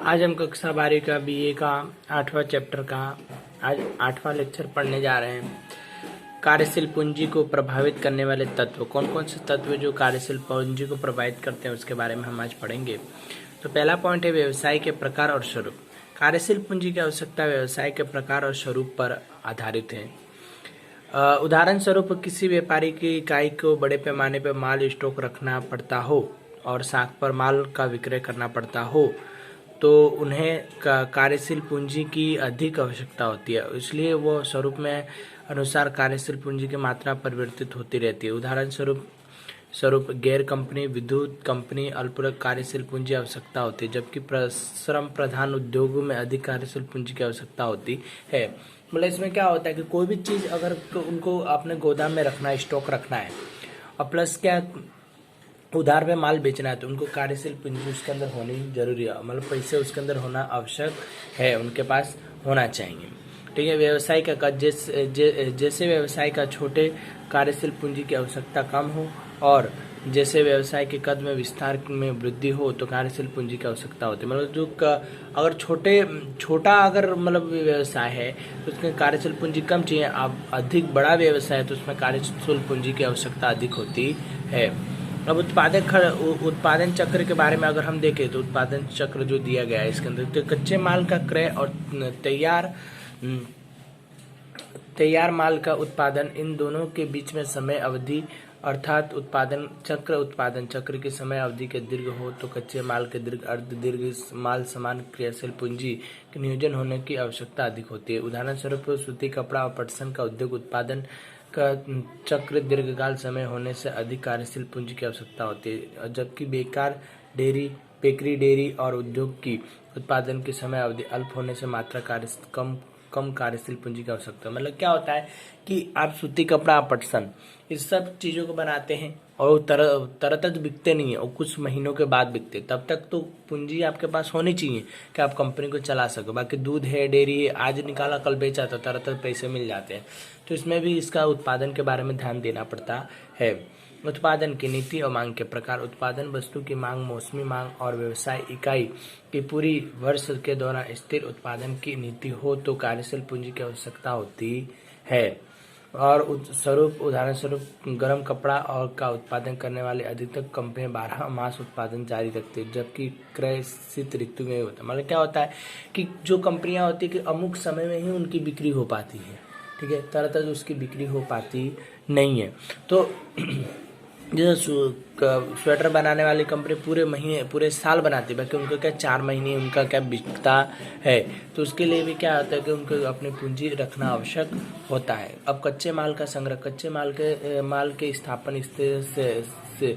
आज हम कक्षा 12 का बीए का 8वां चैप्टर का आज 8वां लेक्चर पढ़ने जा रहे हैं। कार्यशील पूंजी को प्रभावित करने वाले तत्व, कौन कौन से तत्व जो कार्यशील पूंजी को प्रभावित करते हैं उसके बारे में हम आज पढ़ेंगे। तो पहला पॉइंट है व्यवसाय के प्रकार और स्वरूप। कार्यशील पूंजी की आवश्यकता व्यवसाय के प्रकार और स्वरूप पर आधारित है। उदाहरण स्वरूप किसी व्यापारी की इकाई को बड़े पैमाने पर माल स्टॉक रखना पड़ता हो और साख पर माल का विक्रय करना पड़ता हो तो उन्हें कार्यशील पूंजी की अधिक आवश्यकता होती है, इसलिए वो स्वरूप में अनुसार कार्यशील पूंजी की मात्रा परिवर्तित होती रहती है। उदाहरण स्वरूप गैर कंपनी, विद्युत कंपनी अल्पकालिक कार्यशील पूंजी आवश्यकता होती है, जबकि श्रम प्रधान उद्योगों में अधिक कार्यशील पूंजी की आवश्यकता होती है। मतलब इसमें क्या होता है कि कोई भी चीज़ अगर उनको अपने गोदाम में रखना है, स्टॉक रखना है और प्लस क्या उधार पे माल बेचना है तो उनको कार्यशील पूंजी उसके अंदर होनी जरूरी है, मतलब पैसे उसके अंदर होना आवश्यक है, उनके पास होना चाहिए। ठीक है। व्यवसाय का कद जैसे व्यवसाय का छोटे कार्यशील पूंजी की आवश्यकता कम हो और जैसे व्यवसाय के कद में विस्तार में वृद्धि हो तो कार्यशील पूंजी की आवश्यकता होती है। मतलब जो अगर छोटा अगर मतलब व्यवसाय है तो उसमें कार्यशील पूंजी कम चाहिए, अब अधिक बड़ा व्यवसाय है तो उसमें कार्यशील पूंजी की आवश्यकता अधिक होती है। अब उत्पादन चक्र के बारे में अगर हम देखें तो उत्पादन चक्र जो दिया गया है इसके अंदर तो कच्चे माल का क्रय और तैयार माल का उत्पादन, इन दोनों के बीच में समय अवधि अर्थात उत्पादन चक्र की समय अवधि के दीर्घ हो तो कच्चे माल के दीर्घ अर्ध दीर्घ माल समान क्रियाशील पूंजी के नियोजन होने की आवश्यकता अधिक होती है। उदाहरण स्वरूप सूती कपड़ा और पटसन का उद्योग उत्पादन का चक्र दीर्घकाल समय होने से अधिक कार्यशील पूंजी की आवश्यकता होती है, जबकि बेकरी डेयरी और उद्योग की उत्पादन की समय अवधि अल्प होने से मात्रा कम कार्यशील पूंजी की आवश्यकता है। मतलब क्या होता है कि आप सूती कपड़ा, पटसन इस सब चीज़ों को बनाते हैं और तरत बिकते नहीं है और कुछ महीनों के बाद बिकते, तब तक तो पूंजी आपके पास होनी चाहिए कि आप कंपनी को चला सको। बाकी दूध है, डेयरी है, आज निकाला कल बेचा तो तरत पैसे मिल जाते हैं, तो इसमें भी इसका उत्पादन के बारे में ध्यान देना पड़ता है। उत्पादन की नीति और मांग के प्रकार। उत्पादन वस्तु की मांग, मौसमी मांग और व्यवसाय इकाई की पूरी वर्ष के दौरान स्थिर उत्पादन की नीति हो तो कार्यशील पूंजी की आवश्यकता होती है। और उदाहरण स्वरूप गर्म कपड़ा और का उत्पादन करने वाले अधिकतर कंपनियां 12 मास उत्पादन जारी रखती है, जबकि क्रय शीत ऋतु में होता है। मतलब क्या होता है कि जो कंपनियां होती है कि अमुक समय में ही उनकी बिक्री हो पाती है, ठीक है, तरह उसकी बिक्री हो पाती नहीं है। तो जैसे स्वेटर बनाने वाली कंपनी पूरे साल बनाती है, बाकी उनको क्या 4 महीने उनका क्या बिकता है, तो उसके लिए भी क्या होता है कि उनको अपनी पूंजी रखना आवश्यक होता है। अब कच्चे माल का संग्रह। कच्चे माल के स्थापन से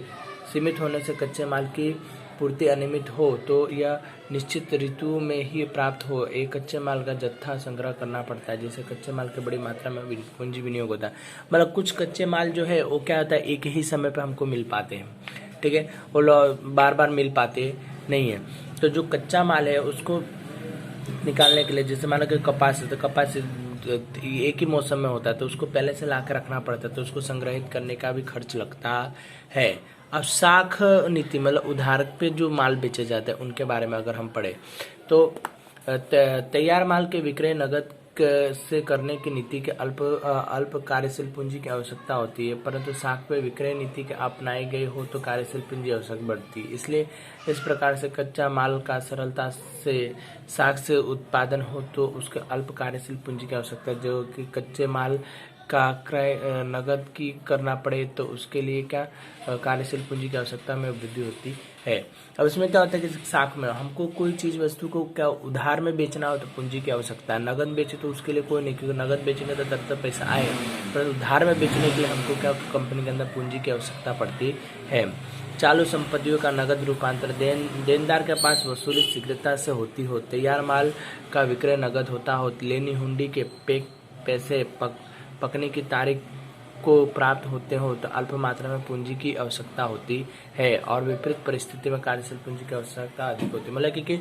सीमित होने से कच्चे माल की पूर्ति अनियमित हो तो यह निश्चित ऋतु में ही प्राप्त हो एक कच्चे माल का जत्था संग्रह करना पड़ता है, जैसे कच्चे माल के बड़ी मात्रा में पूंजी विनियोग होता है। मतलब कुछ कच्चे माल जो है वो क्या होता है एक ही समय पे हमको मिल पाते हैं, ठीक है, वो बार बार मिल पाते नहीं है। तो जो कच्चा माल है उसको निकालने के लिए, जैसे मान लो कि कपास है तो कपास एक ही मौसम में होता है तो उसको पहले से ला कर रखना पड़ता है, तो उसको संग्रहित करने का भी खर्च लगता है। अब साख नीति मतलब उधार पे जो माल बेचे जाते हैं उनके बारे में अगर हम पढ़े तो तैयार माल के विक्रय नगद से करने की नीति के अल्प कार्यशील पूंजी की आवश्यकता होती है, परंतु साख पे विक्रय नीति के अपनाई गई हो तो कार्यशील पूंजी आवश्यक बढ़ती है। इसलिए इस प्रकार से कच्चा माल का सरलता से साख से उत्पादन हो तो उसके अल्प कार्यशील पूंजी की आवश्यकता, जो कि कच्चे माल का क्रय नगद की करना पड़े तो उसके लिए क्या कार्यशील पूंजी की आवश्यकता में वृद्धि होती है। अब इसमें क्या होता है कि साख में हमको कोई चीज़ वस्तु को क्या उधार में बेचना हो तो पूंजी की आवश्यकता है, नगद बेचे तो उसके लिए कोई नहीं, क्योंकि नगद बेचेंगे तो तब पैसा आए, पर उधार में बेचने के लिए हमको क्या कंपनी के अंदर पूंजी की आवश्यकता पड़ती है। चालू संपत्तियों का नगद रूपांतर। देनदार के पास वसूली शीघ्रता से होती हो, तैयार माल का विक्रय नगद होता हो, लेनी हुंडी के पैसे पकने की तारीख को प्राप्त होते हो तो अल्प मात्रा में पूंजी की आवश्यकता होती है और विपरीत परिस्थिति में कार्यशील पूंजी की आवश्यकता अधिक होती है। मतलब क्योंकि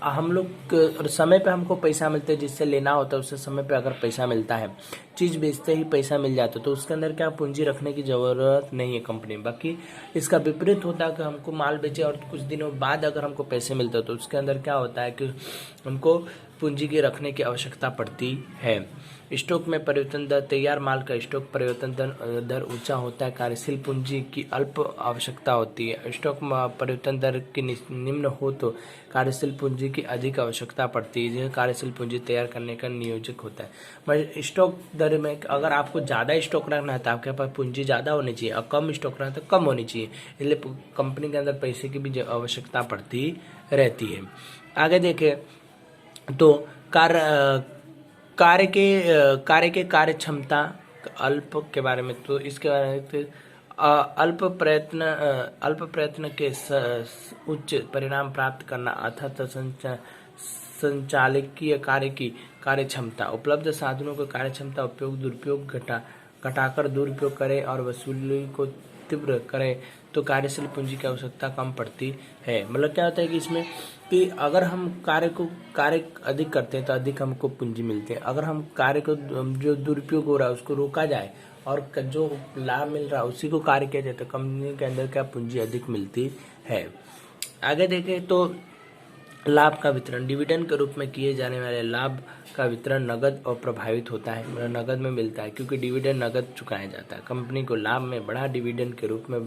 हम लोग समय पे हमको पैसा मिलता है, जिससे लेना होता है उससे समय पे अगर पैसा मिलता है, चीज़ बेचते ही पैसा मिल जाता है तो उसके अंदर क्या पूंजी रखने की ज़रूरत नहीं है कंपनी। बाकी इसका विपरीत होता है कि हमको माल बेचे और कुछ दिनों बाद अगर हमको पैसे मिलते हैं तो उसके अंदर क्या होता है कि हमको पूंजी के रखने की आवश्यकता पड़ती है। स्टॉक में परिवर्तन दर, तैयार माल का स्टॉक परिवर्तन दर ऊंचा होता है, कार्यशील पूंजी की अल्प आवश्यकता होती है। स्टॉक परिवर्तन दर की निम्न हो तो कार्यशील पूंजी की अधिक आवश्यकता पड़ती है, यह कार्यशील पूंजी तैयार करने का नियोजक होता है। मैं स्टॉक दर में अगर आपको ज़्यादा स्टॉक रखना है तो आपके पास पूंजी ज़्यादा होनी चाहिए और कम स्टॉक रखना है तो कम होनी चाहिए, इसलिए कंपनी के अंदर पैसे की भी आवश्यकता पड़ती रहती है। आगे देखें तो कार्य के कार्य क्षमता अल्प के बारे में, तो इसके बारे में फिर अल्प प्रयत्न के उच्च परिणाम प्राप्त करना अर्थात संचालकीय कार्य की कार्य क्षमता, उपलब्ध साधनों को कार्य क्षमता उपयोग दुरुपयोग घटाकर दुरुपयोग करें और वसूली को तीव्र करें तो कार्यशील पूंजी की आवश्यकता कम पड़ती है। मतलब क्या होता है कि इसमें कि अगर हम कार्य अधिक करते हैं तो अधिक हमको पूंजी मिलती है, अगर हम कार्य को जो दुरुपयोग हो रहा है उसको रोका जाए और जो लाभ मिल रहा है उसी को कार्य किया जाए तो कंपनी के अंदर क्या पूंजी अधिक मिलती है। आगे देखें तो लाभ का वितरण, डिविडेंड के रूप में किए जाने वाले लाभ का वितरण नगद और प्रभावित होता है, मतलब नगद में मिलता है क्योंकि डिविडेंड नगद चुकाया जाता है। कंपनी को लाभ में बड़ा डिविडेंड के रूप में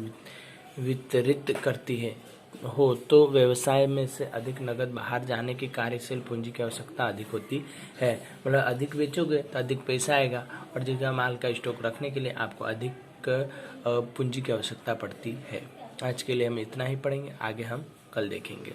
वितरित करती है हो तो व्यवसाय में से अधिक नगद बाहर जाने की कार्यशील पूंजी की आवश्यकता अधिक होती है। मतलब अधिक बेचोगे तो अधिक पैसा आएगा और जगह माल का स्टॉक रखने के लिए आपको अधिक पूंजी की आवश्यकता पड़ती है। आज के लिए हम इतना ही पढ़ेंगे, आगे हम कल देखेंगे।